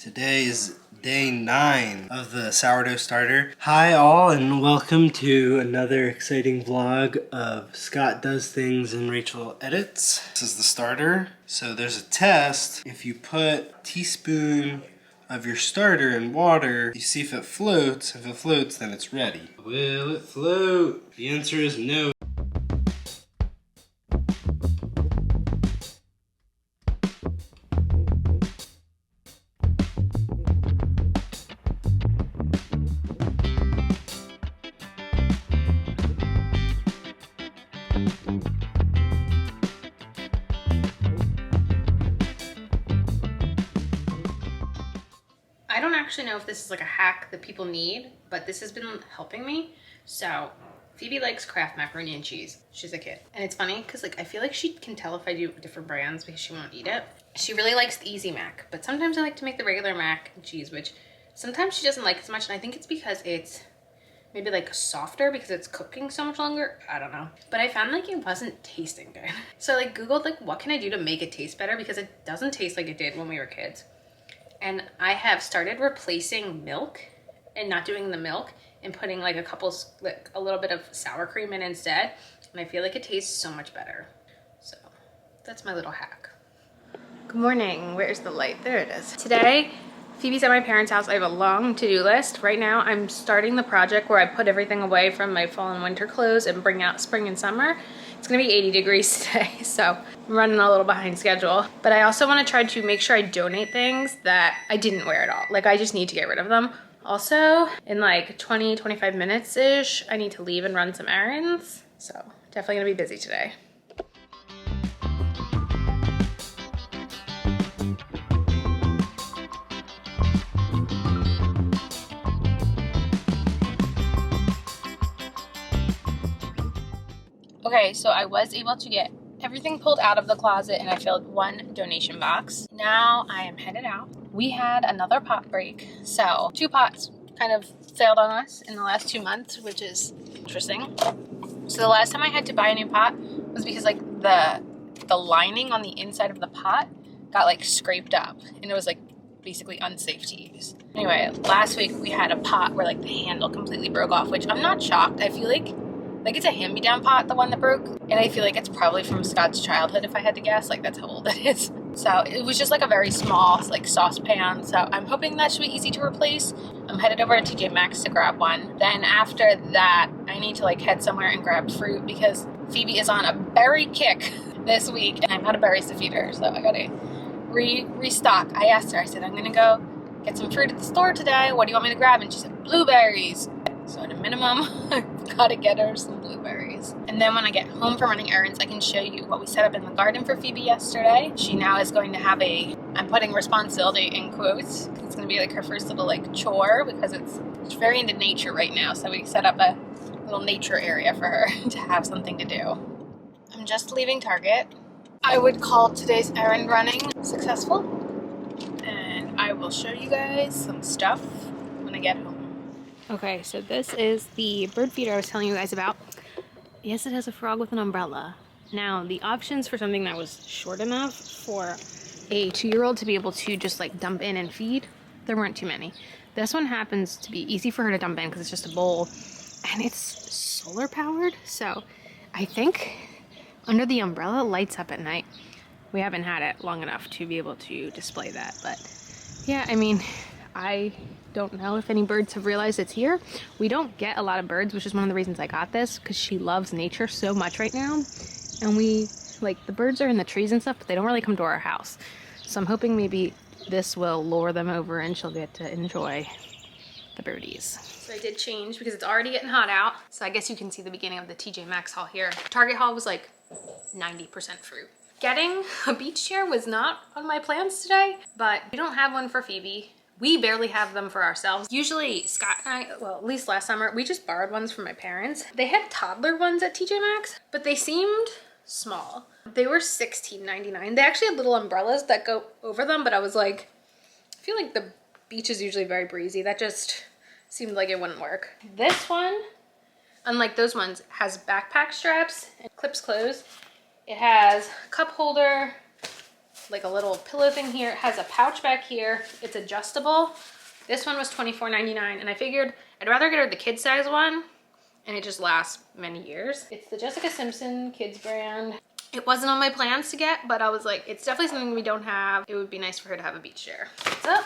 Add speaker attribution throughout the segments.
Speaker 1: Today is day 9 of the sourdough starter. Hi all, and welcome to another exciting vlog of Scott Does Things and Rachel Edits. This is the starter. So there's a test. If you put a teaspoon of your starter in water, you see if it floats. If it floats, then it's ready. Will it float? The answer is no.
Speaker 2: I don't actually know if this is like a hack that people need, but this has been helping me. So Phoebe likes Kraft macaroni and cheese. She's a kid. And it's funny because like I feel like she can tell if I do different brands because she won't eat it. She really likes the Easy Mac, but sometimes I like to make the regular mac and cheese, which sometimes she doesn't like as much. And I think it's because it's maybe like softer because it's cooking so much longer. I don't know. But I found like it wasn't tasting good. So I like Googled like what can I do to make it taste better because it doesn't taste like it did when we were kids. And I have started replacing milk and not doing the milk and putting like a little bit of sour cream in instead. And I feel like it tastes so much better. So that's my little hack. Good morning. Where's the light? There it is. Today, Phoebe's at my parents' house. I have a long to-do list. Right now, I'm starting the project where I put everything away from my fall and winter clothes and bring out spring and summer. It's gonna be 80 degrees today, so I'm running a little behind schedule. But I also wanna try to make sure I donate things that I didn't wear at all. Like I just need to get rid of them. Also, in like 20, 25 minutes-ish, I need to leave and run some errands. So definitely gonna be busy today. Okay, so I was able to get everything pulled out of the closet and I filled one donation box. Now I am headed out. We had another pot break. So 2 pots kind of failed on us in the last 2 months, which is interesting. So the last time I had to buy a new pot was because like the lining on the inside of the pot got like scraped up and it was like basically unsafe to use. Anyway, last week we had a pot where like the handle completely broke off, which I'm not shocked. I feel like it's a hand-me-down pot, the one that broke. And I feel like it's probably from Scott's childhood, if I had to guess. Like, that's how old it is. So it was just like a very small, like, saucepan. So I'm hoping that should be easy to replace. I'm headed over to TJ Maxx to grab one. Then after that, I need to, like, head somewhere and grab fruit because Phoebe is on a berry kick this week. And I'm out of berries to feed her. So I gotta restock. I asked her, I said, I'm gonna go get some fruit at the store today. What do you want me to grab? And she said, blueberries. So at a minimum, I've got to get her some blueberries. And then when I get home from running errands, I can show you what we set up in the garden for Phoebe yesterday. She now is going to have I'm putting responsibility in quotes. It's going to be like her first little like chore because she's very into nature right now. So we set up a little nature area for her to have something to do. I'm just leaving Target. I would call today's errand running successful. And I will show you guys some stuff when I get home. Okay, so this is the bird feeder I was telling you guys about. Yes, it has a frog with an umbrella. Now, the options for something that was short enough for a 2-year-old to be able to just like dump in and feed, there weren't too many. This one happens to be easy for her to dump in because it's just a bowl and it's solar powered. So I think under the umbrella it lights up at night. We haven't had it long enough to be able to display that, but yeah, I mean, I don't know if any birds have realized it's here. We don't get a lot of birds, which is one of the reasons I got this, because she loves nature so much right now. And the birds are in the trees and stuff, but they don't really come to our house. So I'm hoping maybe this will lure them over and she'll get to enjoy the birdies. So I did change because it's already getting hot out. So I guess you can see the beginning of the TJ Maxx haul here. Target haul was like 90% fruit. Getting a beach chair was not on my plans today, but we don't have one for Phoebe. We barely have them for ourselves. Usually Scott and I, well, at least last summer, we just borrowed ones from my parents. They had toddler ones at TJ Maxx, but they seemed small. They were $16.99. They actually had little umbrellas that go over them, but I was like, I feel like the beach is usually very breezy. That just seemed like it wouldn't work. This one, unlike those ones, has backpack straps and clips closed. It has a cup holder, like a little pillow thing here. It has a pouch back here. It's adjustable. This one was $24.99, and I figured I'd rather get her the kid size one, and it just lasts many years. It's the Jessica Simpson kids brand. It wasn't on my plans to get, but I was like, it's definitely something we don't have. It would be nice for her to have a beach chair. It's up.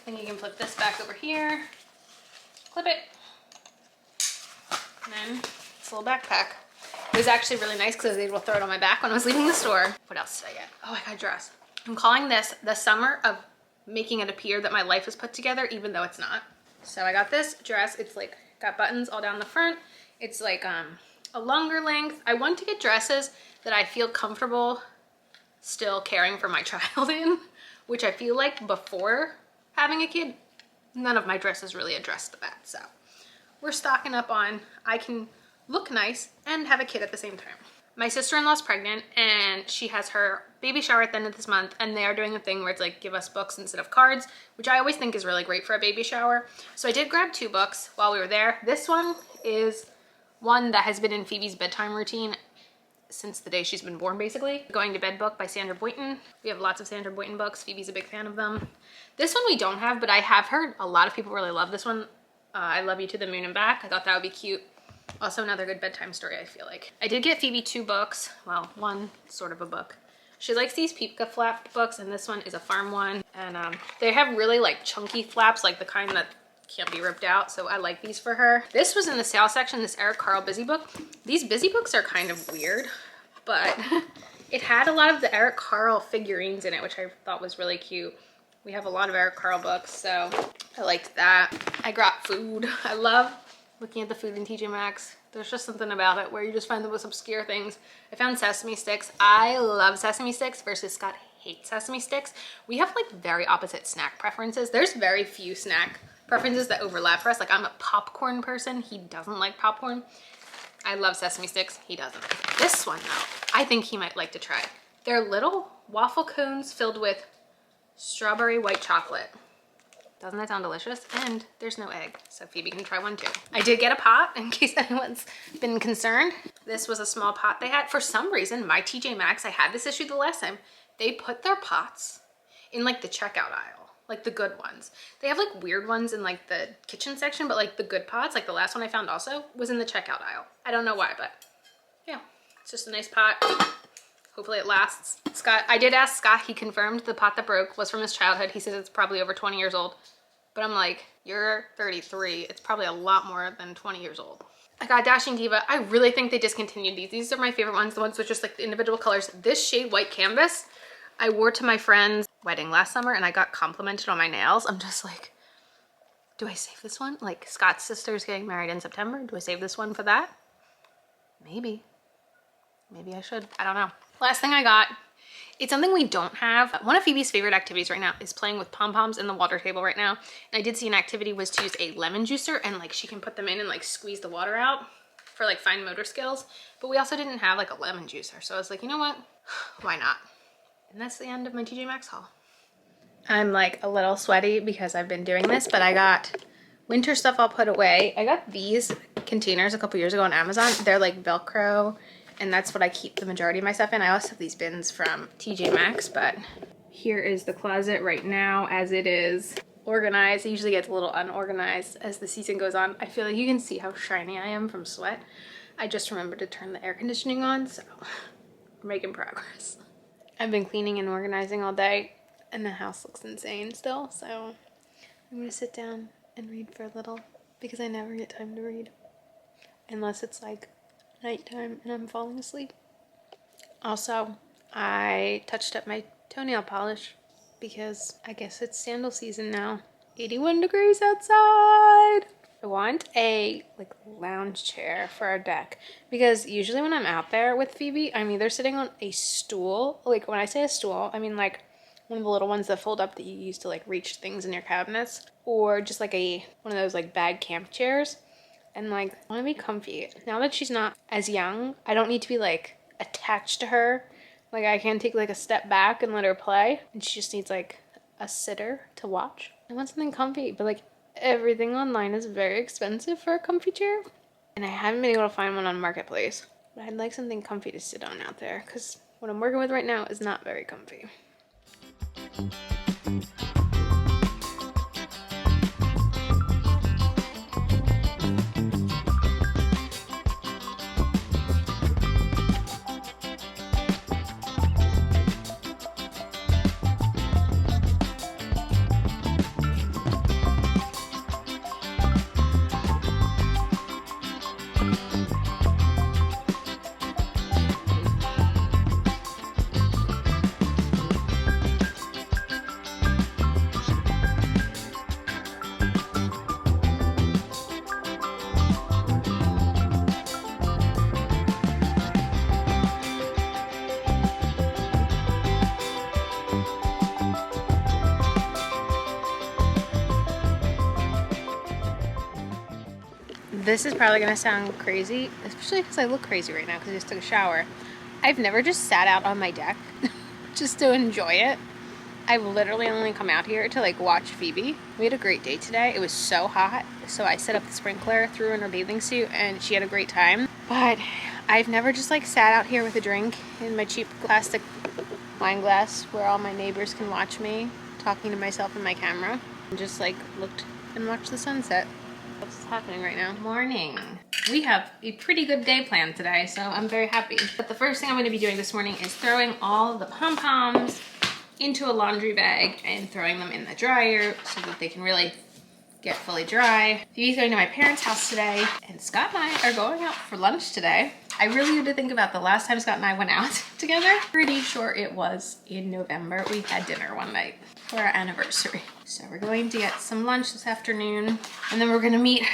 Speaker 2: Then you can flip this back over here, clip it, and then it's a little backpack. It was actually really nice because I was able to throw it on my back when I was leaving the store. What else did I get? Oh, I got a dress. I'm calling this the summer of making it appear that my life is put together, even though it's not. So I got this dress. It's like got buttons all down the front. It's like a longer length. I want to get dresses that I feel comfortable still caring for my child in, which I feel like before having a kid, none of my dresses really addressed that. So we're stocking up on I can look nice and have a kid at the same time. My sister-in-law's pregnant and she has her baby shower at the end of this month, and they are doing a thing where it's like give us books instead of cards, which I always think is really great for a baby shower. So I did grab 2 books while we were there. This one is one that has been in Phoebe's bedtime routine since the day she's been born, basically. Going to Bed book by Sandra Boynton. We have lots of Sandra Boynton books. Phoebe's a big fan of them. This one we don't have, but I have heard a lot of people really love this one. I Love You to the Moon and Back. I thought that would be cute. Also another good bedtime story, I feel like. I did get Phoebe 2 books. Well, one sort of a book. She likes these Pipka flap books, and this one is a farm one. And they have really like chunky flaps, like the kind that can't be ripped out, so I like these for her. This was in the sale section, this Eric Carle Busy book. These Busy books are kind of weird, but it had a lot of the Eric Carle figurines in it, which I thought was really cute. We have a lot of Eric Carle books, so I liked that. I got food. I love looking at the food in TJ Maxx. There's just something about it where you just find the most obscure things. I found sesame sticks. I love sesame sticks versus Scott hates sesame sticks. We have like very opposite snack preferences. There's very few snack preferences that overlap for us. Like I'm a popcorn person. He doesn't like popcorn. I love sesame sticks. He doesn't. This one though, I think he might like to try. They're little waffle cones filled with strawberry white chocolate. Doesn't that sound delicious? And there's no egg, so Phoebe can try one too. I did get a pot in case anyone's been concerned. This was a small pot they had. For some reason, my TJ Maxx, I had this issue the last time, they put their pots in like the checkout aisle, like the good ones. They have like weird ones in like the kitchen section, but like the good pots, like the last one I found also, was in the checkout aisle. I don't know why, but yeah, it's just a nice pot. Hopefully it lasts. Scott, I did ask Scott, he confirmed the pot that broke was from his childhood. He says it's probably over 20 years old. But I'm like, you're 33. It's probably a lot more than 20 years old. I got Dashing Diva. I really think they discontinued these. These are my favorite ones, the ones with just like the individual colors. This shade White Canvas, I wore to my friend's wedding last summer and I got complimented on my nails. I'm just like, do I save this one? Like Scott's sister's getting married in September. Do I save this one for that? Maybe. Maybe I should. I don't know. Last thing I got, it's something we don't have. One of Phoebe's favorite activities right now is playing with pom-poms in the water table right now. And I did see an activity was to use a lemon juicer and like she can put them in and like squeeze the water out for like fine motor skills. But we also didn't have like a lemon juicer. So I was like, you know what? Why not? And that's the end of my TJ Maxx haul. I'm like a little sweaty because I've been doing this, but I got winter stuff I'll put away. I got these containers a couple years ago on Amazon. They're like Velcro, and that's what I keep the majority of my stuff in. I also have these bins from TJ Maxx, but here is the closet right now as it is organized. It usually gets a little unorganized as the season goes on. I feel like you can see how shiny I am from sweat. I just remembered to turn the air conditioning on, so we're making progress. I've been cleaning and organizing all day, and the house looks insane still, so I'm gonna sit down and read for a little because I never get time to read unless it's like nighttime and I'm falling asleep. Also, I touched up my toenail polish because I guess it's sandal season now. 81 degrees outside. I want a like lounge chair for our deck because usually when I'm out there with Phoebe, I'm either sitting on a stool. Like when I say a stool, I mean like one of the little ones that fold up that you use to like reach things in your cabinets, or just like one of those like bag camp chairs. And like, I want to be comfy. Now that she's not as young, I don't need to be like attached to her. Like I can take like a step back and let her play. And she just needs like a sitter to watch. I want something comfy, but like everything online is very expensive for a comfy chair. And I haven't been able to find one on Marketplace. But I'd like something comfy to sit on out there because what I'm working with right now is not very comfy. This is probably gonna sound crazy, especially because I look crazy right now because I just took a shower. I've never just sat out on my deck just to enjoy it. I've literally only come out here to like watch Phoebe. We had a great day today. It was so hot, so I set up the sprinkler, threw in her bathing suit, and she had a great time. But I've never just like sat out here with a drink in my cheap plastic wine glass where all my neighbors can watch me talking to myself in my camera and just like looked and watched the sunset. What's happening right now? Morning. We have a pretty good day planned today, so I'm very happy. But the first thing I'm going to be doing this morning is throwing all the pom-poms into a laundry bag and throwing them in the dryer so that they can really get fully dry. Phoebe's going to my parents' house today, and Scott and I are going out for lunch today. I really had to think about the last time Scott and I went out together. Pretty sure it was in November. We had dinner one night for our anniversary. So we're going to get some lunch this afternoon, and then we're gonna meet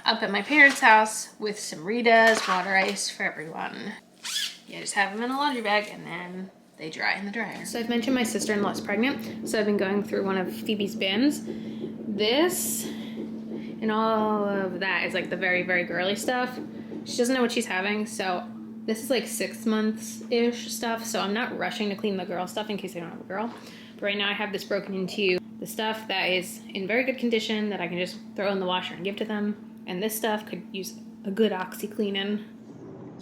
Speaker 2: up at my parents' house with some Ritas, water ice for everyone. Yeah, just have them in a laundry bag and then they dry in the dryer. So I've mentioned my sister-in-law's pregnant, so I've been going through one of Phoebe's bins. This and all of that is like the very, very girly stuff. She doesn't know what she's having, so this is like 6 months-ish stuff, so I'm not rushing to clean the girl stuff in case I don't have a girl. But right now I have this broken into the stuff that is in very good condition that I can just throw in the washer and give to them. And this stuff could use a good oxy-cleaning.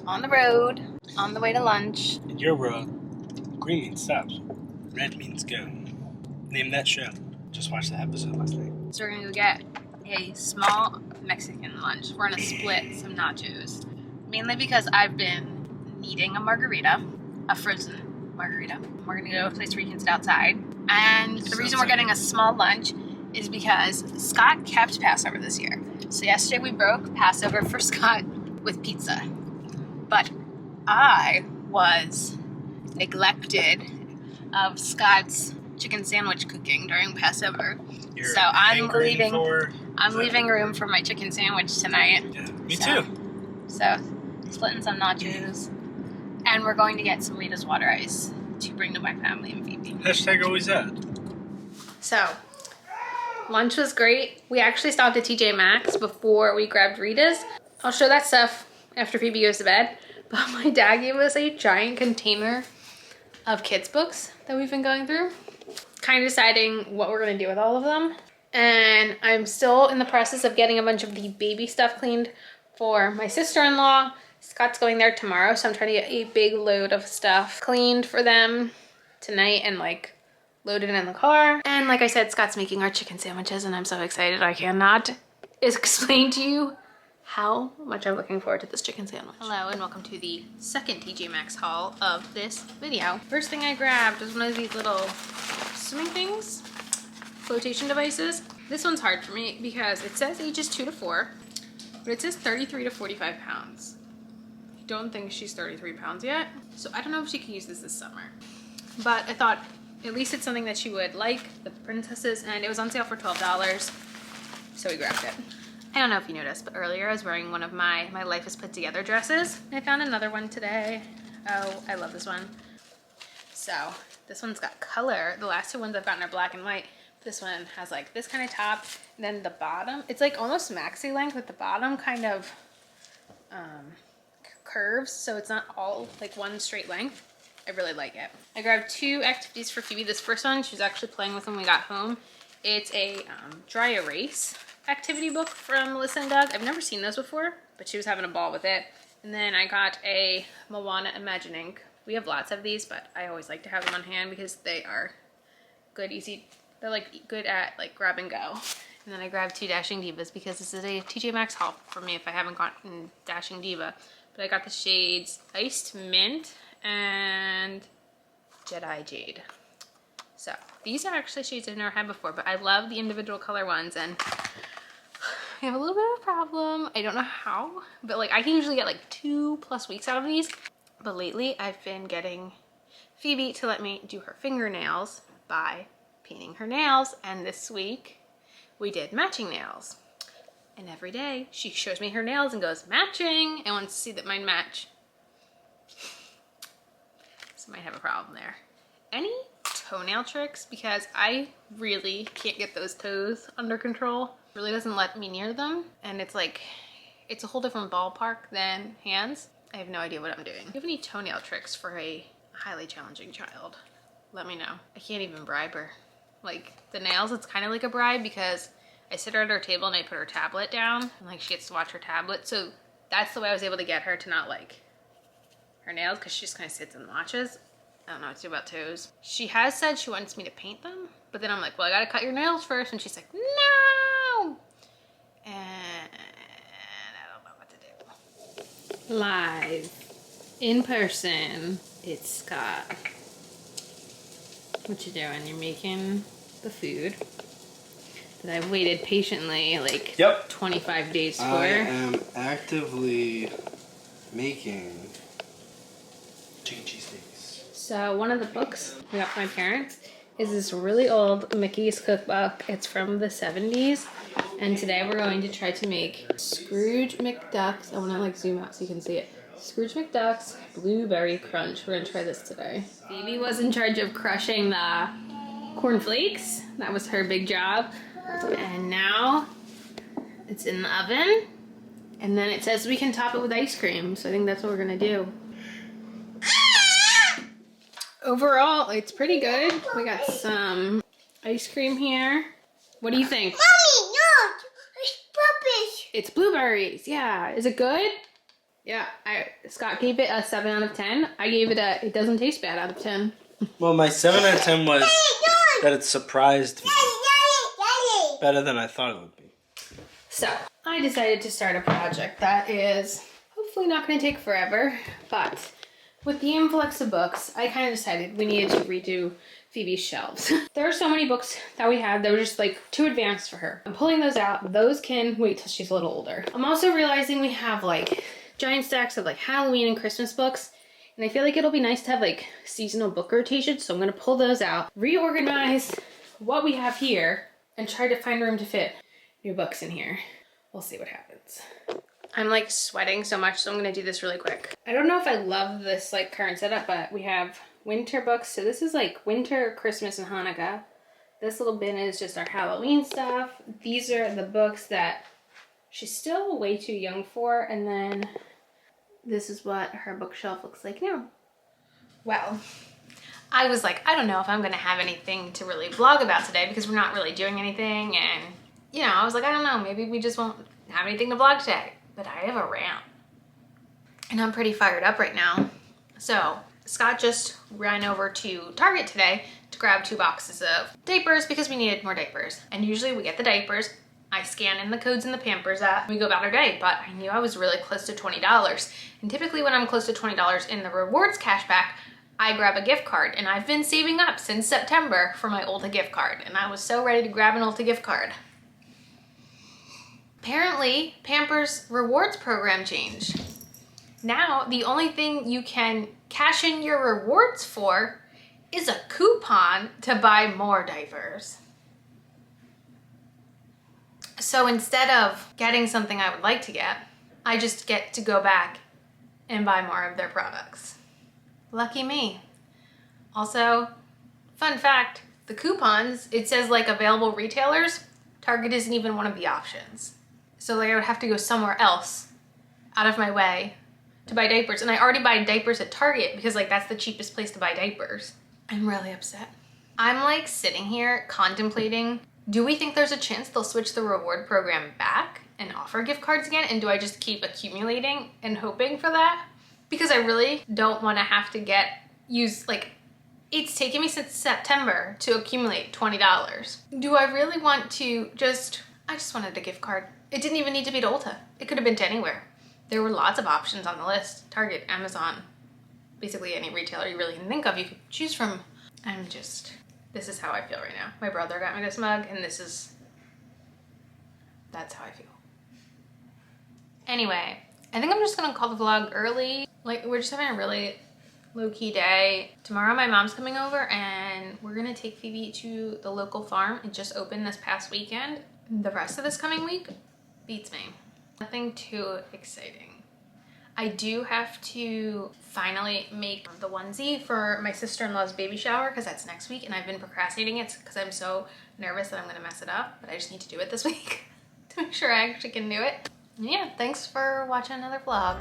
Speaker 2: On the road, on the way to lunch.
Speaker 1: In your world, green means stop, red means go. Name that show. Just watched the episode last night.
Speaker 2: So we're gonna go get a small Mexican lunch. We're gonna split some nachos. Mainly because I've been needing a margarita, a frozen margarita. We're gonna go to a place where you can sit outside. And the reason we're getting a small lunch is because Scott kept Passover this year. So yesterday we broke Passover for Scott with pizza. But I was neglected of Scott's chicken sandwich cooking during Passover. So I'm leaving room for my chicken sandwich tonight.
Speaker 1: Yeah, me too.
Speaker 2: So splitting some nachos. And we're going to get some Rita's water ice to bring to my family and Phoebe.
Speaker 1: Hashtag always add.
Speaker 2: So, lunch was great. We actually stopped at TJ Maxx before we grabbed Rita's. I'll show that stuff after Phoebe goes to bed. But my dad gave us a giant container of kids' books that we've been going through. Kind of deciding what we're going to do with all of them. And I'm still in the process of getting a bunch of the baby stuff cleaned for my sister-in-law. Scott's going there tomorrow, so I'm trying to get a big load of stuff cleaned for them tonight and like loaded in the car. And like I said, Scott's making our chicken sandwiches and I'm so excited. I cannot explain to you how much I'm looking forward to this chicken sandwich. Hello and welcome to the second TJ Maxx haul of this video. First thing I grabbed was one of these little swimming things, flotation devices. This one's hard for me because it says ages 2 to 4, but it says 33 to 45 pounds. I don't think she's 33 pounds yet, so I don't know if she can use this summer. But I thought at least it's something that she would like, the princesses, and it was on sale for $12, so we grabbed it. I don't know if you noticed, but earlier I was wearing one of my Life is Put Together dresses. I found another one today. Oh, I love this one. So this one's got color. The last two ones I've gotten are black and white. This one has like this kind of top, and then the bottom, it's like almost maxi length, with the bottom kind of curves, so it's not all like one straight length. I really like it. I grabbed 2 activities for Phoebe. This first one, she was actually playing with when we got home. It's a dry erase activity book from Melissa and Doug. I've never seen those before, but she was having a ball with it. And then I got a Moana Imagining We have lots of these, but I always like to have them on hand because they are good, easy. They're like good at like grab and go. And then I grabbed 2 Dashing Divas because this is a TJ Maxx haul for me if I haven't gotten Dashing Diva. But I got the shades Iced Mint and Jedi Jade. So these are actually shades I've never had before, but I love the individual color ones, and I have a little bit of a problem. I don't know how, but like I can usually get like 2+ weeks out of these. But lately I've been getting Phoebe to let me do her fingernails by painting her nails, and this week we did matching nails. And every day she shows me her nails and goes, matching, and wants to see that mine match. So I might have a problem there. Any toenail tricks? Because I really can't get those toes under control. It really doesn't let me near them, and it's like, it's a whole different ballpark than hands. I have no idea what I'm doing. If you have any toenail tricks for a highly challenging child, let me know. I can't even bribe her. Like the nails, it's kind of like a bribe because I sit her at her table and I put her tablet down and like she gets to watch her tablet. So that's the way I was able to get her to not like her nails, because she just kind of sits and watches. I don't know what to do about toes. She has said she wants me to paint them, but then I'm like, well, I gotta cut your nails first. And she's like, no. And I don't know what to do. Live in person, it's Scott. What you doing? You're making the food that I've waited patiently like 25 days for.
Speaker 1: I am actively making chicken cheese steaks.
Speaker 2: So one of the books we got from my parents is this really old Mickey's cookbook. It's from the 70s. And today we're going to try to make Scrooge McDuck's. I want to like zoom out so you can see it. Scrooge McDuck's Blueberry Crunch. We're going to try this today. Phoebe was in charge of crushing the cornflakes. That was her big job. And now it's in the oven. And then it says we can top it with ice cream. So I think that's what we're going to do. Overall, it's pretty good. We got some ice cream here. What do you think?
Speaker 3: Mommy, no! It's puppies!
Speaker 2: It's blueberries. Yeah. Is it good? Yeah. Scott gave it a 7 out of 10. I gave it a, it doesn't taste bad out of 10.
Speaker 1: Well, my 7 out of 10 was that it surprised me better than I thought it would be.
Speaker 2: So, I decided to start a project that is hopefully not going to take forever, but with the influx of books, I kind of decided we needed to redo Phoebe's shelves. There are so many books that we have that were just like too advanced for her. I'm pulling those out. Those can wait till she's a little older. I'm also realizing we have like giant stacks of like Halloween and Christmas books, and I feel like it'll be nice to have like seasonal book rotations, so I'm going to pull those out, reorganize what we have here, and try to find room to fit new books in here. We'll see what happens. I'm like sweating so much, so I'm gonna do this really quick. I don't know if I love this like current setup, but we have winter books. So this is like winter, Christmas, and Hanukkah. This little bin is just our Halloween stuff. These are the books that she's still way too young for. And then this is what her bookshelf looks like now. Well, I was like, I don't know if I'm gonna have anything to really vlog about today because we're not really doing anything. And you know, I was like, I don't know, maybe we just won't have anything to vlog today. But I have a rant. And I'm pretty fired up right now. So Scott just ran over to Target today to grab 2 boxes of diapers because we needed more diapers. And usually we get the diapers, I scan in the codes in the Pampers app, we go about our day, but I knew I was really close to $20. And typically when I'm close to $20 in the rewards cashback, I grab a gift card. And I've been saving up since September for my Ulta gift card. And I was so ready to grab an Ulta gift card. Apparently, Pampers rewards program changed. Now, the only thing you can cash in your rewards for is a coupon to buy more diapers. So instead of getting something I would like to get, I just get to go back and buy more of their products. Lucky me. Also, fun fact, the coupons, it says like available retailers. Target isn't even one of the options. So like I would have to go somewhere else out of my way to buy diapers. And I already buy diapers at Target because like that's the cheapest place to buy diapers. I'm really upset. I'm like sitting here contemplating, do we think there's a chance they'll switch the reward program back and offer gift cards again? And do I just keep accumulating and hoping for that? because I really don't want to have to use like, it's taken me since September to accumulate $20. Do I really want to I just wanted a gift card. It didn't even need to be to Ulta. It could have been to anywhere. There were lots of options on the list. Target, Amazon, basically any retailer you really can think of, you could choose from. This is how I feel right now. My brother got me this mug, and that's how I feel. Anyway, I think I'm just gonna call the vlog early. Like, we're just having a really low-key day. Tomorrow my mom's coming over, and we're gonna take Phoebe to the local farm. It just opened this past weekend. The rest of this coming week beats me. Nothing too exciting. I do have to finally make the onesie for my sister-in-law's baby shower because that's next week, and I've been procrastinating it because I'm so nervous that I'm gonna mess it up, but I just need to do it this week to make sure I actually can do it. And yeah, thanks for watching another vlog.